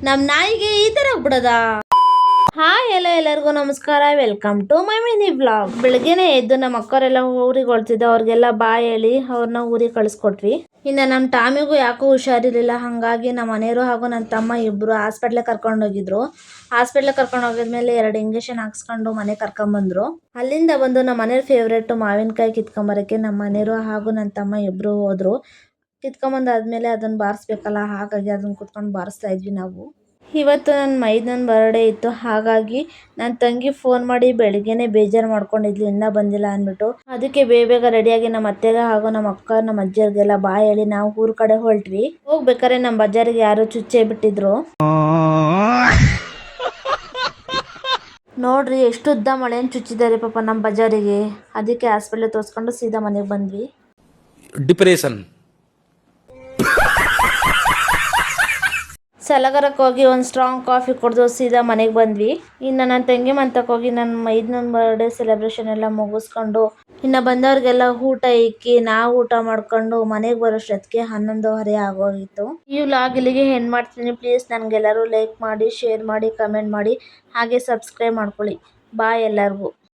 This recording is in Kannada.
ನಮ್ಮ ನಾಯಿಗೆ ಈ ಥರ ಆಗ್ಬಿಡದ. ಹಾಯ್ ಎಲ್ಲರಿಗೂ ನಮಸ್ಕಾರ, welcome to my mini vlog. ಬೆಳಗ್ಗೆನೆ ಎದ್ದು ನಮ್ಮ ಅಕ್ಕವರೆಲ್ಲ ಊರಿಗೆ ಹೊಳ್ತಿದ್ದೆ, ಅವ್ರಿಗೆಲ್ಲ ಬಾಯ್ ಹೇಳಿ ಅವ್ರನ್ನ ಊರಿಗೆ ಕಳಿಸ್ಕೊಟ್ವಿ. ಇನ್ನು ನಮ್ಮ ಟಾಮಿಗೂ ಯಾಕೋ ಹುಷಾರಿರಲಿಲ್ಲ, ಹಾಗಾಗಿ ನಮ್ಮ ಮನೆಯವರು ಹಾಗೂ ನನ್ನ ತಮ್ಮ ಇಬ್ಬರು ಹಾಸ್ಪಿಟ್ಲಿಗೆ ಕರ್ಕೊಂಡು ಹೋಗಿದ್ರು. ಹಾಸ್ಪಿಟ್ಲಿಗೆ ಕರ್ಕೊಂಡು ಹೋಗಿದ್ಮೇಲೆ 2 ಇಂಜೆಕ್ಷನ್ ಹಾಕ್ಸ್ಕೊಂಡು ಮನೆ ಕರ್ಕೊಂಬಂದ್ರು. ಅಲ್ಲಿಂದ ಬಂದು ನಮ್ಮ ಮನೆಯವ್ರ ಫೇವ್ರೇಟ್ ಮಾವಿನಕಾಯಿ ಕಿತ್ಕೊಂಬರಕ್ಕೆ ನಮ್ಮ ಮನೆಯವರು ಹಾಗೂ ನನ್ನ ತಮ್ಮ ಇಬ್ಬರು ಹೋದ್ರು. ಕಿತ್ಕೊಂಬಂದಾದ್ಮೇಲೆ ಅದನ್ನು ಬಾರಿಸ್ಬೇಕಲ್ಲ, ಹಾಗಾಗಿ ಅದನ್ನು ಕುತ್ಕೊಂಡು ಬಾರಿಸ್ತಾ ಇದ್ವಿ ನಾವು. ಇವತ್ತು ನನ್ನ ಮೈದನ ಬರ್ಡೇ ಇತ್ತು, ಹಾಗಾಗಿ ನನ್ನ ತಂಗಿ ಫೋನ್ ಮಾಡಿ ಬೆಳಿಗ್ಗೆನೆ ಬೇಜಾರು ಮಾಡ್ಕೊಂಡಿದ್ಲು, ಇನ್ನೂ ಬಂದಿಲ್ಲ ಅಂದ್ಬಿಟ್ಟು. ಅದಕ್ಕೆ ಬೇಗ ರೆಡಿಯಾಗಿ ನಮ್ಮ ಅತ್ತೆಗೆ ಹಾಗೂ ನಮ್ಮ ಅಕ್ಕ ನಮ್ಮ ಅಜ್ಜಿಯರಿಗೆಲ್ಲ ಬಾಯ್ ಹೇಳಿ ನಾವು ಊರ ಕಡೆ ಹೊರಟ್ವಿ. ಹೋಗ್ಬೇಕಾದ್ರೆ ನಮ್ಮ ಬಜಾರಿಗೆ ಯಾರೋ ಚುಚ್ಚೇ ಬಿಟ್ಟಿದ್ರು. ನೋಡ್ರಿ ಎಷ್ಟು ಉದ್ದ ಮಳೆಯನ್ನು ಚುಚ್ಚಿದ್ದಾರೆ ಪಾಪ ನಮ್ಮ ಬಜಾರಿಗೆ. ಅದಕ್ಕೆ ಹಾಸ್ಪಿಟ್ಲಿಗೆ ತೋರಿಸ್ಕೊಂಡು ಸೀದಾ ಮನೆಗೆ ಬಂದ್ವಿ. ಡಿಪ್ರೆಷನ್ ಸಲಗರಕ್ಕೆ ಹೋಗಿ ಒಂದು ಸ್ಟ್ರಾಂಗ್ ಕಾಫಿ ಕುಡಿದು ಸೀದಾ ಮನೆಗೆ ಬಂದ್ವಿ. ಇನ್ನು ನನ್ನ ತಂಗಿ ಮಂತಕ್ಕೆ ಹೋಗಿ ನನ್ನ ಮೈದನ ಬರ್ಡೇ ಸೆಲೆಬ್ರೇಷನ್ ಎಲ್ಲ ಮುಗಿಸ್ಕೊಂಡು ಇನ್ನು ಬಂದವ್ರಿಗೆಲ್ಲ ಊಟ ಇಕ್ಕಿ ನಾವು ಊಟ ಮಾಡ್ಕೊಂಡು ಮನೆಗೆ ಬರೋಷ್ಟೊತ್ತಿಗೆ 11:30 ಆಗೋಗಿತ್ತು. ಈ ವ್ಲಾಗ್ ಇಲ್ಲಿಗೆ ಎಂಡ್ ಮಾಡ್ತೀನಿ. ಪ್ಲೀಸ್ ನನಗೆಲ್ಲರೂ ಲೈಕ್ ಮಾಡಿ, ಶೇರ್ ಮಾಡಿ, ಕಮೆಂಟ್ ಮಾಡಿ, ಹಾಗೆ ಸಬ್ಸ್ಕ್ರೈಬ್ ಮಾಡ್ಕೊಳ್ಳಿ. ಬಾಯ್ ಎಲ್ಲರಿಗೂ.